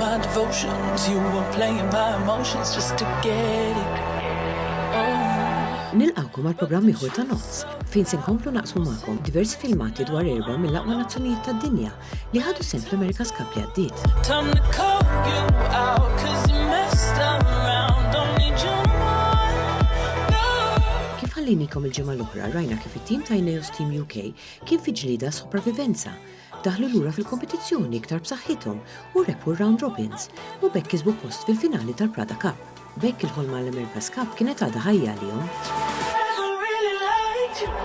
my devotions. You were playing my emotions just to get it. Nilqawkom għal-programm ieħor ta' nozz, fejn se nkomplu naqsmu magħkom diversi filmati dwar erba' mill-aqwa nazzjonijiet tad-dinja li ħadu sehem fl-America's Cup li għaddiet. Kif ħallinikom il-ġimgħa l-oħra rajna kif it-tim ta' Ineos Team UK kien fi ġlieda sopravivenza, daħlu lura fil-kompetizzjoni iktar b'saħħithom u rebħu round robins u bekk kisbu post fil-finali tal-Prada Cup. Bekk il-ħolma l-America's Cup kienet għadha ħajja għalihom.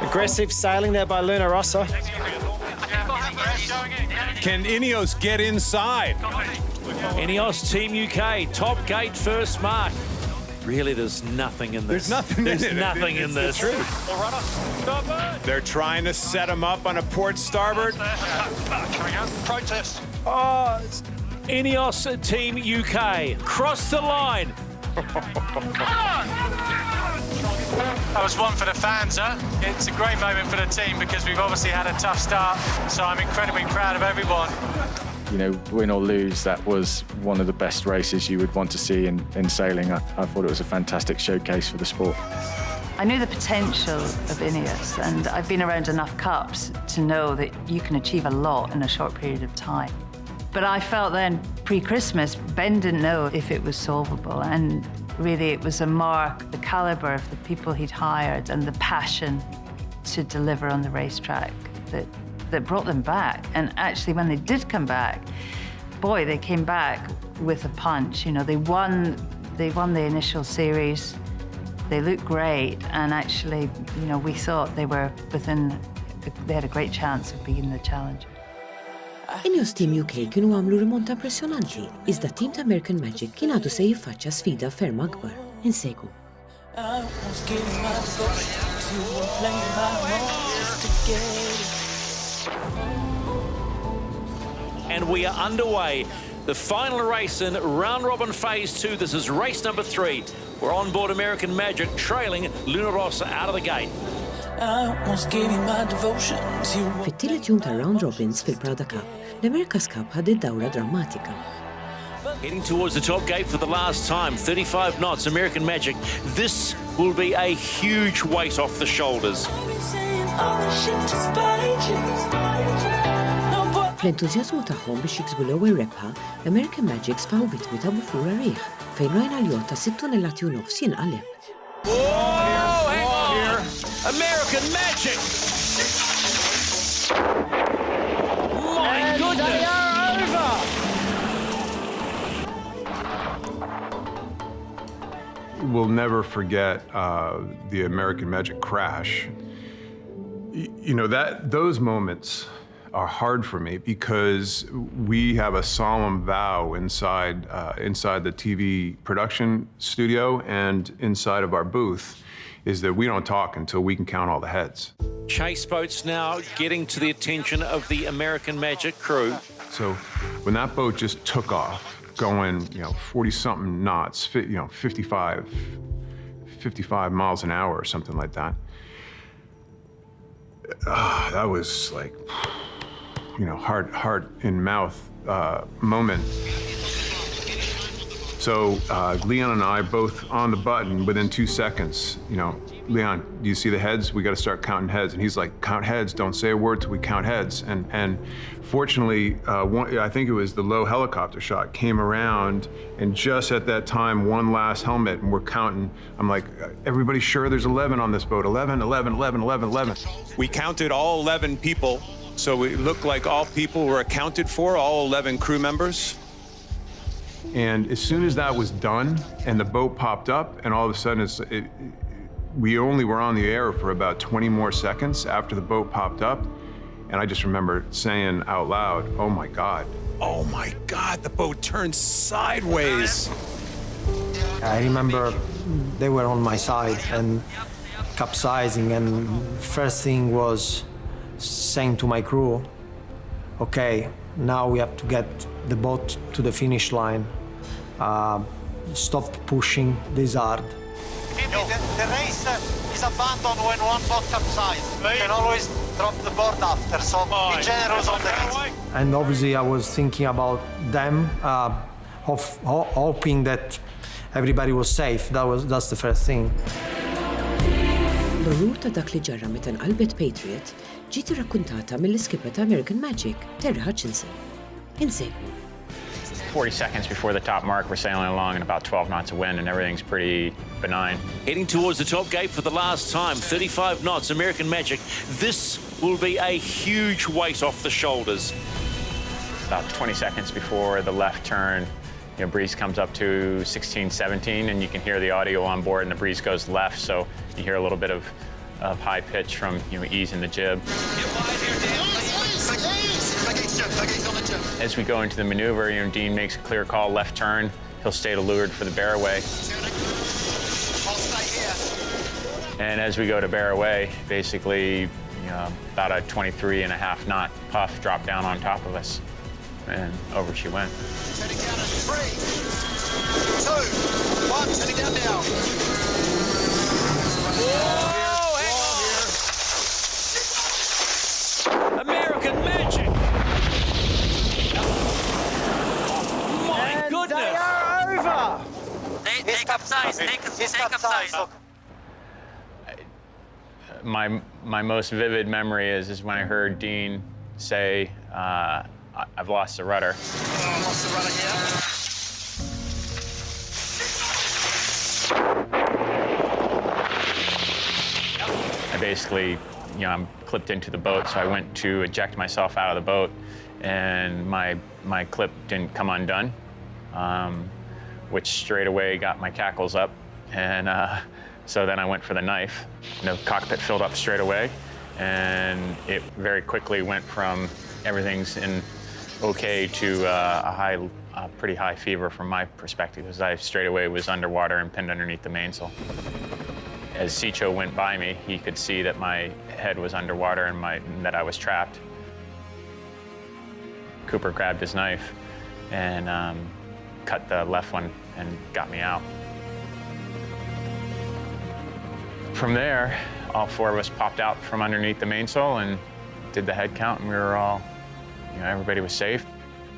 Aggressive sailing there by Luna Rossa. Can Ineos get inside? Ineos Team UK, top gate first mark. Really, there's nothing in this. There's nothing in this. The truth. They're trying to set him up on a port starboard. Protest. Oh, Ineos Team UK, cross the line. That was one for the fans, huh? It's a great moment for the team because we've obviously had a tough start, so I'm incredibly proud of everyone. You know, win or lose, that was one of the best races you would want to see in sailing. I thought it was a fantastic showcase for the sport. I knew the potential of Ineos, and I've been around enough cups to know that you can achieve a lot in a short period of time. But I felt then, pre-Christmas, Ben didn't know if it was solvable, and really it was a mark, the calibre of the people he'd hired and the passion to deliver on the racetrack that brought them back. And actually, when they did come back, boy, they came back with a punch. You know, they won the initial series. They looked great, and actually, you know, we thought they had a great chance of being the challenger. Ineos Team UK kienu għamlu rimonta impressjonanti, iżda tim ta' American Magic kien għadu se jiffaċċja sfida ferm akbar. Insegwu. And we are underway. The final race in round robin phase 2. This is race number 3. We're on board American Magic, trailing Luna Rossa out of the gate. Fit-tielet jum ta' round robins fil-Prada Cup, l-America's Cup ħadet dawra drammatika. Heading towards the top gate for the last time, 35 knots, American Magic. This will be a huge weight off the shoulders. Fl-entużjażmu tagħhom biex jiksbu l-ewwel rebħa, l-American Magic sfaw vittmi ta' bufura rieħ, fejn rajna l-jott ta' 6 tonnellati u nofs jinqaleb. American Magic! My goodness! They are over! We'll never forget the American Magic crash. You know, those moments are hard for me because we have a solemn vow inside the TV production studio and inside of our booth is that we don't talk until we can count all the heads. Chase boats now getting to the attention of the American Magic crew. So when that boat just took off, going, 40-something knots, 55 miles an hour or something like that, that was like, heart in mouth moment. So Leon and I both on the button within 2 seconds, Leon, do you see the heads? We got to start counting heads. And he's like, count heads, don't say a word till we count heads. And fortunately, I think it was the low helicopter shot came around, and just at that time, one last helmet, and we're counting. I'm like, everybody sure there's 11 on this boat? 11, 11, 11, 11, 11. We counted all 11 people, so it looked like all people were accounted for, all 11 crew members. And as soon as that was done, and the boat popped up, and all of a sudden, we only were on the air for about 20 more seconds after the boat popped up, and I just remember saying out loud, "Oh my God." Oh my God, the boat turned sideways. I remember they were on my side and capsizing, and first thing was saying to my crew, okay, now we have to get the boat to the finish line. Stop pushing this hard. The race is abandoned when one boat capsizes. You can always drop the board after, so be generous on the hits. And obviously I was thinking about them. hoping that everybody was safe. That's the first thing. L-orrur ta' dak li ġarra meta nqalbet Patriot ġiet irrakkuntata mill-iskipper ta' American Magic, Terry Hutchinson. Insegwu. 40 seconds before the top mark, we're sailing along in about 12 knots of wind, and everything's pretty benign. Heading towards the top gate for the last time, 35 knots, American Magic. This will be a huge weight off the shoulders. About 20 seconds before the left turn, breeze comes up to 16, 17, and you can hear the audio on board, and the breeze goes left, so you hear a little bit of high pitch from easing the jib. As we go into the maneuver, Dean makes a clear call, left turn. He'll stay to leeward for the bear away. And as we go to bear away, basically, about a 23.5 knot puff dropped down on top of us, and over she went. Turning down at 3, 2, 1, turning down now. Whoa, hang on. American Magic. My goodness. They are over. He's capsized. He's capsized. My most vivid memory is when I heard Dean say, I've lost the rudder. Oh, lost the rudder here. I basically, I'm clipped into the boat, so I went to eject myself out of the boat, and my clip didn't come undone, which straight away got my cackles up, and so then I went for the knife. The cockpit filled up straight away, and it very quickly went from everything's in okay to a pretty high fever from my perspective, as I straight away was underwater and pinned underneath the mainsail. As Sicho went by me, he could see that my head was underwater and that I was trapped. Cooper grabbed his knife and cut the left one and got me out. From there, all 4 of us popped out from underneath the mainsail and did the head count, and we were all, everybody was safe.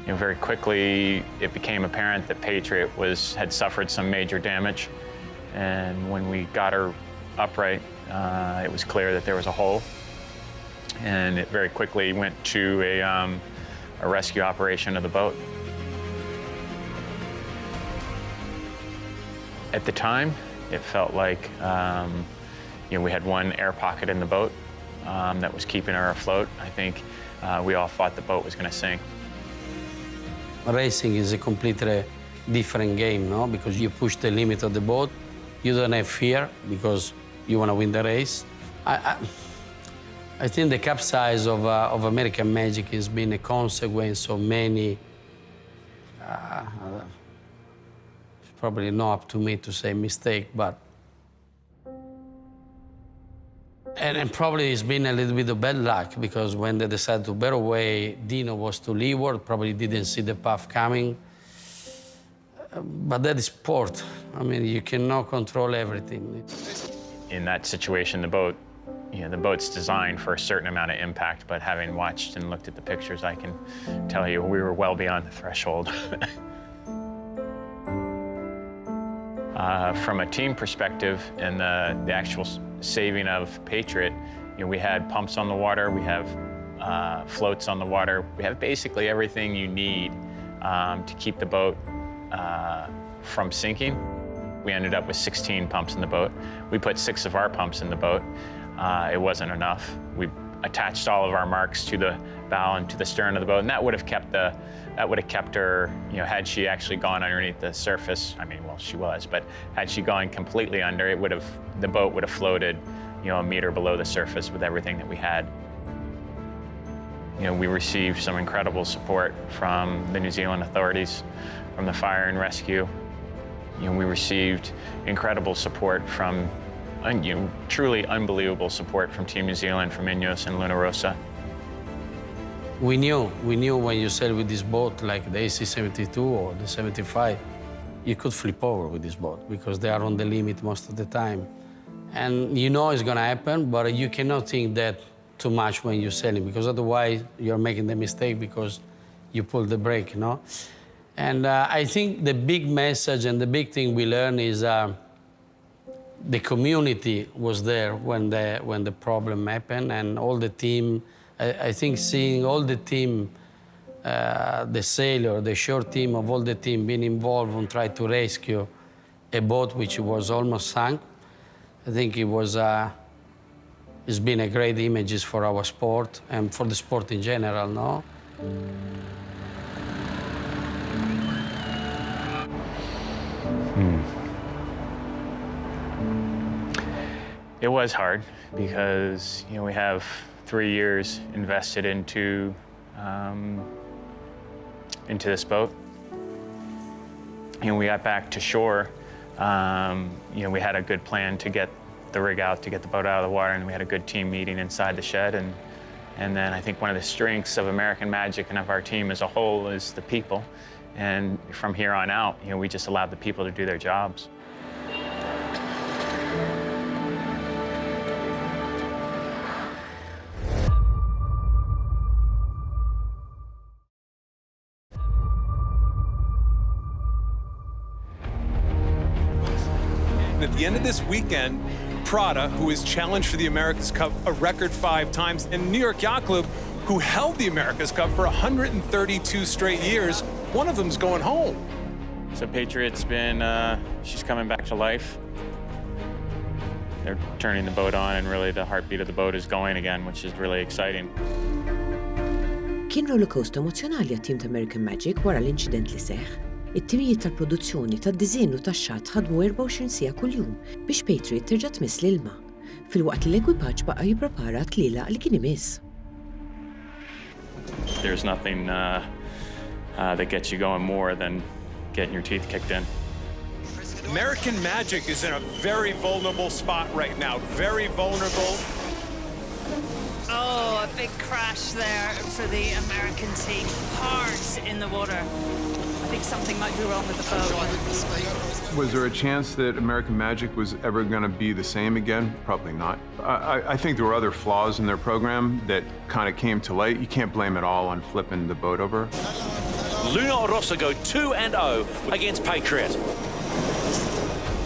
Very quickly, it became apparent that Patriot had suffered some major damage, and when we got her upright, it was clear that there was a hole, and it very quickly went to a rescue operation of the boat. At the time, it felt like we had one air pocket in the boat that was keeping her afloat. I think we all thought the boat was going to sink. Racing is a completely different game, no? Because you push the limit of the boat. You don't have fear because you want to win the race. I think the capsize of American Magic has been a consequence of many, it's probably not up to me to say mistake, but and probably it's been a little bit of bad luck, because when they decided to bear away, Dino was to leeward, probably didn't see the puff coming. But that is sport. I mean, you cannot control everything. In that situation, the boat's designed for a certain amount of impact, but having watched and looked at the pictures, I can tell you we were well beyond the threshold. From a team perspective and the actual saving of Patriot, we had pumps on the water, we have floats on the water, we have basically everything you need to keep the boat from sinking. We ended up with 16 pumps in the boat. We put 6 of our pumps in the boat. It wasn't enough. We attached all of our marks to the bow and to the stern of the boat, and that would have kept her, had she actually gone underneath the surface. I mean, well, she was, but had she gone completely under, the boat would have floated, a meter below the surface with everything that we had. We received some incredible support from the New Zealand authorities, from the fire and rescue. We received incredible support from, truly unbelievable support from Team New Zealand, from Ineos and Luna Rossa. We knew when you sail with this boat, like the AC-72 or the 75, you could flip over with this boat because they are on the limit most of the time. And it's gonna happen, but you cannot think that too much when you're sailing, because otherwise you're making the mistake because you pull the brake, And I think the big message and the big thing we learned is the community was there when the problem happened, and all the team. I think seeing all the team, the sailor, the shore team of all the team being involved and try to rescue a boat which was almost sunk. I think it was. It's been a great images for our sport and for the sport in general, no? It was hard because, you know, we have 3 years invested into this boat. And we got back to shore, you know, we had a good plan to get the rig out, to get the boat out of the water, and we had a good team meeting inside the shed. And then I think one of the strengths of American Magic and of our team as a whole is the people. And from here on out, you know, we just allowed the people to do their jobs. At the end of this weekend, Prada, who is challenged for the America's Cup a record 5 times, and New York Yacht Club, who held the America's Cup for 132 straight years, one of them's going home. So Patriot's been, she's coming back to life. They're turning the boat on, and really the heartbeat of the boat is going again, which is really exciting. Kien rollercoaster emozjonali għat-tim ta' American Magic wara l-inċident li seħ. It-timijiet tal-produzzjoni, tad-diżinn u tax-xatt ħadmu 24 siegħa kuljum biex Patriot terġa' tmiss l-ilma, filwaqt li l-ekwipaġġ baqa' jipprepara t-tlielaq li kien imiss. There's nothing that gets you going more than getting your teeth kicked in. American Magic is in a very vulnerable spot right now, very vulnerable. Oh, a big crash there for the American team. Hard in the water. I think something might be wrong with the boat. Was there a chance that American Magic was ever going to be the same again? Probably not. I think there were other flaws in their program that kind of came to light. You can't blame it all on flipping the boat over. Luna Rossa go 2-0 against Patriot.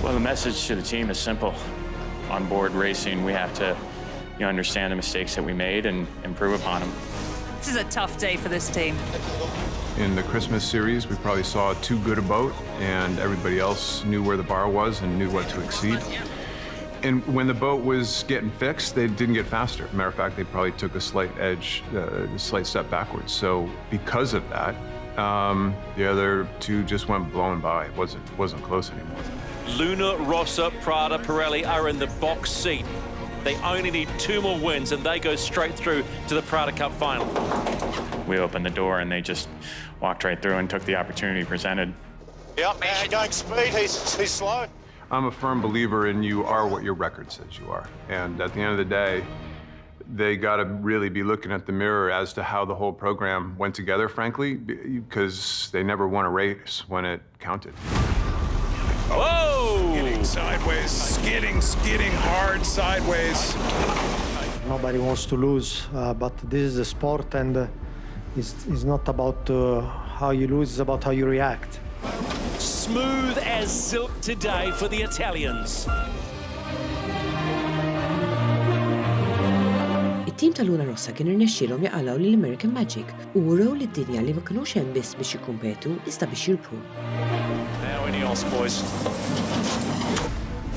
Well, the message to the team is simple. On board racing, we have to, you know, understand the mistakes that we made and improve upon them. This is a tough day for this team. In the Christmas series, we probably saw too good a boat, and everybody else knew where the bar was and knew what to exceed. And when the boat was getting fixed, they didn't get faster. Matter of fact, they probably took a slight step backwards. So because of that, the other two just went blowing by. It wasn't close anymore. Luna Rossa, Prada, Pirelli are in the box seat. They only need 2 more wins and they go straight through to the Prada Cup final. We opened the door and they just walked right through and took the opportunity presented. Yep, man, going speed, he's slow. I'm a firm believer in you are what your record says you are. And at the end of the day, they got to really be looking at the mirror as to how the whole program went together, frankly, because they never won a race when it counted. Whoa! Skidding sideways, skidding hard sideways. Nobody wants to lose, but this is a sport, and it's not about how you lose, it's about how you react. Smooth as silk today for the Italians. It-tim ta' Luna Rossa kien irnexxielhom jaqalgħu lill-American Magic u wrew lid-dinja li ma kinux hemm biss biex jikkumpetu iżda biex jirbħu. Now Ineos, boys.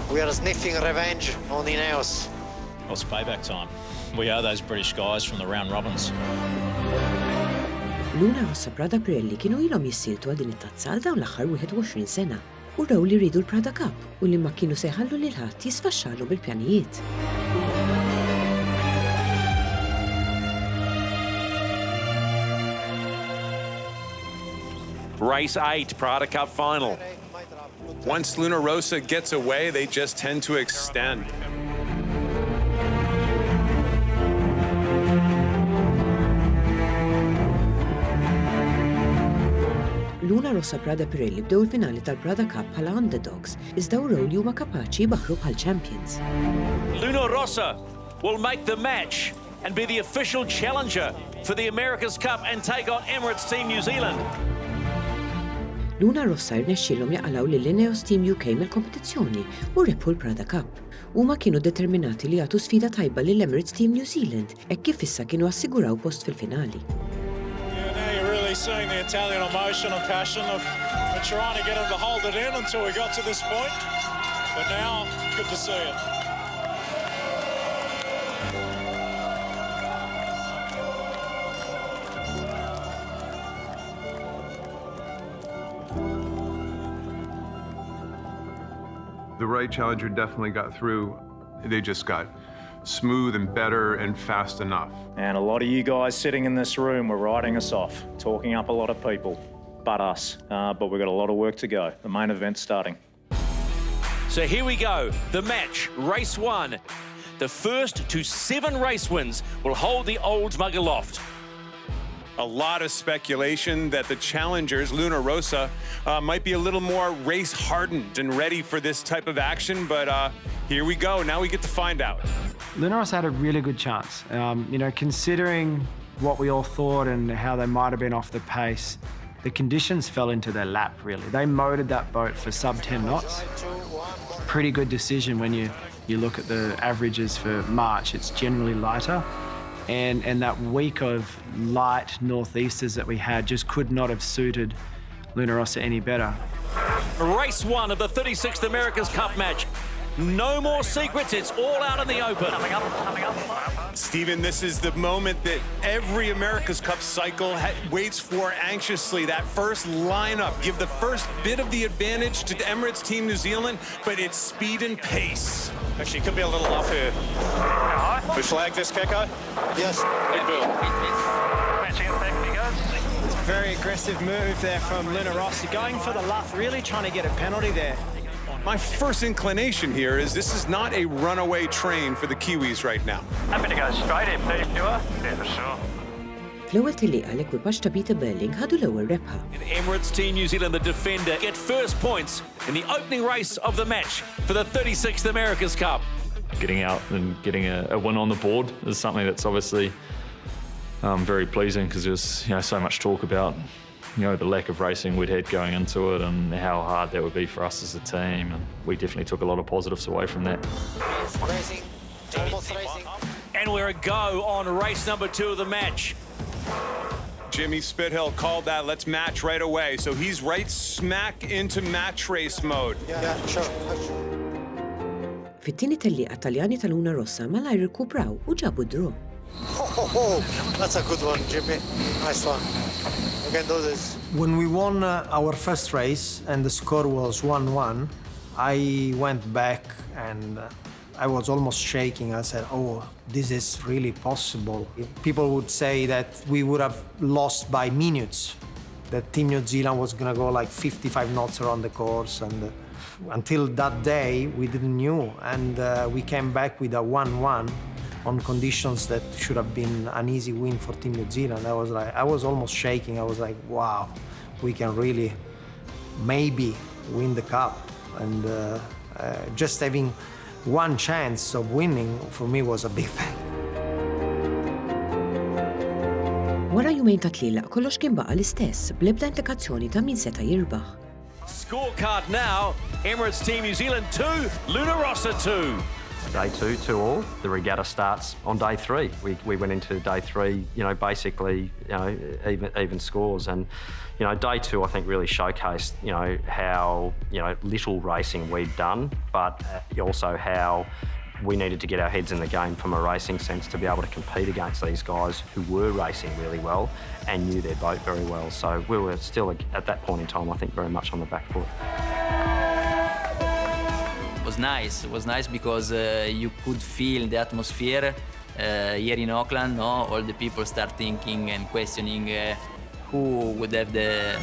We are sniffing revenge on Ineos. Well, it's payback time. We are those British guys from the round robins. Luna Rossa, Prada, Pirelli kienu ilhom jissiltu għal din it-tazza għal dawn l-aħħar 21 sena u raw li rridu l-Prada Cup u li ma kienu se jħallu lil ħadd jisfaxxalu bil-pjanijiet. Race 8, Prada Cup final. Once Luna Rossa gets away, they just tend to extend. Luna Rossa, Prada, Pirelli bdew il-finali tal-Prada Cup bħala underdogs iżda wrew li huma kapaċi jibaħru bħal champions. Luna Rossa will make the match and be the official challenger for the America's Cup and take on Emirates Team New Zealand. Luna Rossa rnexxielhom jaqalaw lill-Ineos Team UK mill-kompetizzjoni u rebħu l-Prada Cup. Huma kienu determinati li jagħtu sfida tajba lill-Emirates Team New Zealand hekk kif issa kienu assiguraw post fil-finali. Now you're really seeing the Italian emotion and passion of trying to get them to hold it in until we got to this point. But now, good to see it. The right challenger definitely got through. They just got smooth and better and fast enough. And a lot of you guys sitting in this room were writing us off, talking up a lot of people, but us. But we've got a lot of work to go. The main event's starting. So here we go, the match, race 1. The first to 7 race wins will hold the old mug aloft. A lot of speculation that the challengers, Luna Rossa, might be a little more race-hardened and ready for this type of action, but here we go. Now we get to find out. Luna Rossa had a really good chance. You know, considering what we all thought and how they might have been off the pace, the conditions fell into their lap, really. They motored that boat for sub-10 knots. Pretty good decision when you look at the averages for March. It's generally lighter. And that week of light northeasters that we had just could not have suited Luna Rossa any better. Race 1 of the 36th America's Cup match. No more secrets, it's all out in the open. Coming up. Stephen, this is the moment that every America's Cup cycle waits for anxiously. That first lineup, give the first bit of the advantage to the Emirates Team New Zealand, but it's speed and pace. Actually, could be a little off here. We flag this, Keko? Yes. It will. Matching it back, he goes. It's a very aggressive move there from Luna Rossa, going for the luff, really trying to get a penalty there. My first inclination here is this is not a runaway train for the Kiwis right now. Happy to go straight in, please, Stuart. Yeah, for sure. Fl-ewwel tillieqa l-ekwipaġġ ta' Peter Belling ħadu l-ewwel rebħa. Emirates Team New Zealand, the defender, get first points in the opening race of the match for the 36th America's Cup. Getting out and getting a win on the board is something that's obviously very pleasing because there's so much talk about the lack of racing we'd had going into it and how hard that would be for us as a team, and we definitely took a lot of positives away from that. Racing, almost racing. And we're a go on race number 2 of the match. Jimmy Spithill called that, let's match right away. So he's right smack into match race mode. Yeah, sure. Fit-tieni tellieqa Taljani tal-Luna Rossa malajr irkupraw u ġabu draw. That's a good one, Jimmy. Nice one. We can do this. When we won our first race and the score was 1-1, I went back and I was almost shaking. I said, oh, this is really possible. People would say that we would have lost by minutes, that Team New Zealand was going to go like 55 knots around the course. And until that day, we didn't know. And we came back with a 1-1 on conditions that should have been an easy win for Team New Zealand. I was almost shaking. I was like, wow, we can really maybe win the cup. And just having one chance of winning for me was a big thing. Wara jumejn ta' tlielaq kollox kien baqa' l-istess, bl-ebda implikazzjoni ta' min seta' jirbaħ. Scorecard now, Emirates Team New Zealand 2, Luna Rossa 2. Day 2, 2-all. The regatta starts on day 3. We went into day 3, basically, even scores. And, day 2, I think, really showcased, how, little racing we'd done, but also how we needed to get our heads in the game from a racing sense to be able to compete against these guys who were racing really well and knew their boat very well. So we were still, at that point in time, I think, very much on the back foot. It was nice because you could feel the atmosphere here in Auckland. No? All the people start thinking and questioning who would have the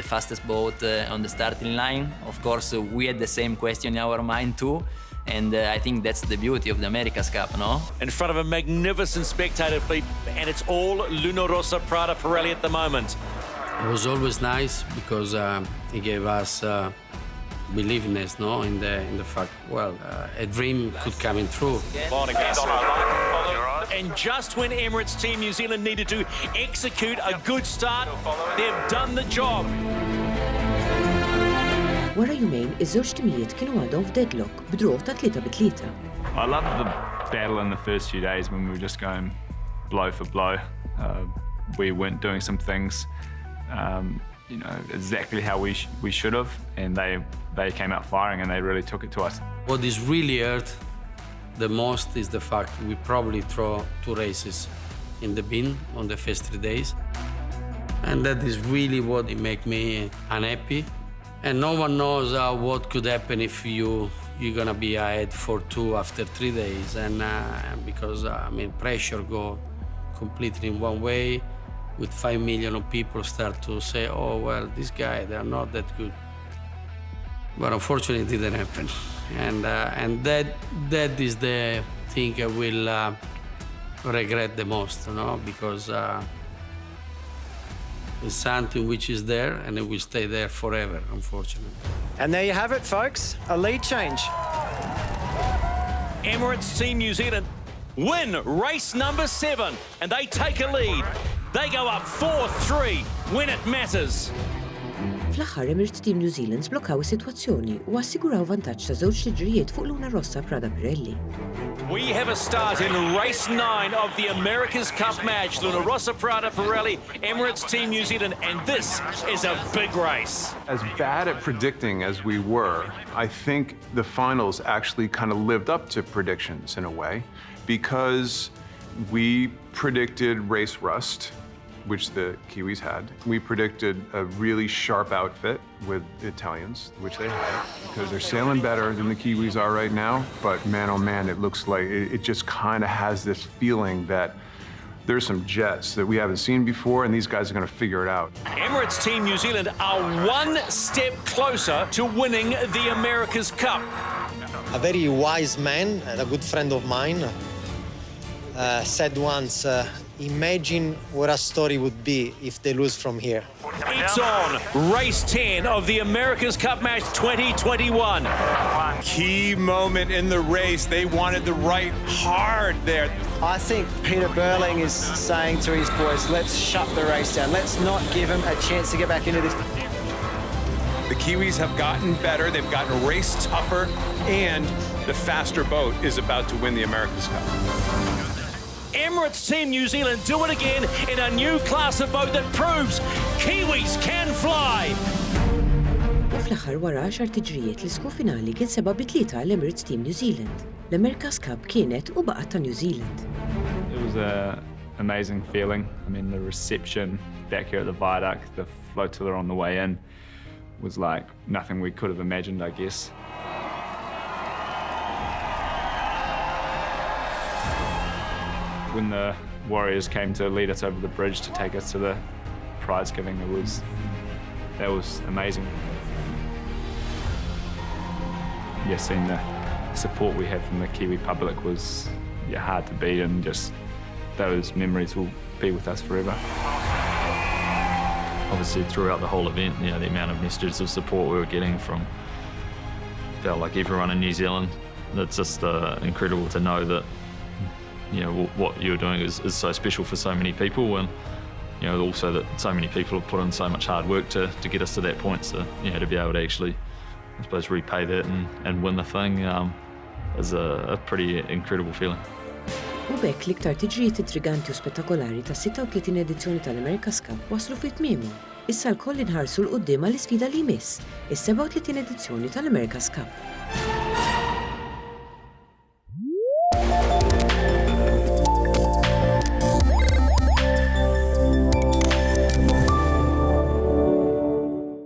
fastest boat on the starting line. Of course, we had the same question in our mind too. And I think that's the beauty of the America's Cup, no? In front of a magnificent spectator fleet, and it's all Luna Rossa Prada Pirelli at the moment. It was always nice because it gave us believingness, no, in the fact, a dream could come in true. And just when Emirates Team New Zealand needed to execute a good start, they've done the job. jumejn iż-żewġ timijiet kienu għadhom f'deadlock b'druq ta' 3-3. I loved the battle in the first few days when we were just going blow for blow. We weren't doing some things, exactly how we should have, and they came out firing and they really took it to us. What is really hurt the most is the fact we probably throw 2 races in the bin on the first 3 days. And that is really what make me unhappy. And no one knows what could happen if you're gonna be ahead 4-2 after 3 days. And because, pressure go completely in one way, with 5 million of people start to say, oh, well, this guy, they're not that good. But unfortunately, it didn't happen. And that is the thing I will regret the most, because it's something which is there and it will stay there forever, unfortunately. And there you have it, folks, a lead change. Emirates Team New Zealand win race number 7 and they take a lead. They go up 4-3 when it matters. Fl-aħħar Emirates Team New Zealand sblokkaw is-sitwazzjoni u assiguraw vantaġġ ta' żewġ tiġrijiet fuq Luna Rossa Prada Pirelli. We have a start in race 9 of the America's Cup match. Luna Rossa Prada Pirelli, Emirates Team New Zealand, and this is a big race. As bad at predicting as we were, I think the finals actually kind of lived up to predictions in a way, because we predicted race rust, which the Kiwis had. We predicted a really sharp outfit with the Italians, which they had, because they're sailing better than the Kiwis are right now. But man, oh man, it looks like it just kind of has this feeling that there's some jets that we haven't seen before, and these guys are going to figure it out. Emirates Team New Zealand are 1 step closer to winning the America's Cup. A very wise man and a good friend of mine said once, imagine what a story would be if they lose from here. It's on, race 10 of the America's Cup match 2021. Key moment in the race. They wanted the right hard there. I think Peter Burling is saying to his boys, let's shut the race down. Let's not give him a chance to get back into this. The Kiwis have gotten better. They've gotten a race tougher, and the faster boat is about to win the America's Cup. Emirates Team New Zealand do it again in a new class of boat that proves Kiwis can fly. U fl-aħħar wara 10 tiġrijiet l-isku finali kien 7-3 l-Emirates Team New Zealand. L-America's Cup kienet u baqgħet ta' New Zealand. It was an amazing feeling. The reception back here at the viaduct, the flotilla on the way in, was like nothing we could have imagined, I guess. When the Warriors came to lead us over the bridge to take us to the prize giving, that was amazing. Yeah, seeing the support we had from the Kiwi public was hard to beat, and just those memories will be with us forever. Obviously, throughout the whole event, the amount of messages of support we were getting from felt like everyone in New Zealand. It's just incredible to know that what you're doing is so special for so many people, and also that so many people have put in so much hard work to get us to that point. So to be able to actually, I suppose, repay that and win the thing is a pretty incredible feeling. U bekk l-iktar tiġrijiet intriganti u spettakolari ta' 36 edizzjoni tal-America's Cup waslu fit-tmiemhom. Issa l-koll inħarsu l-qudiem għall-isfida li jmiss, is-37 edizzjoni tal-America's Cup.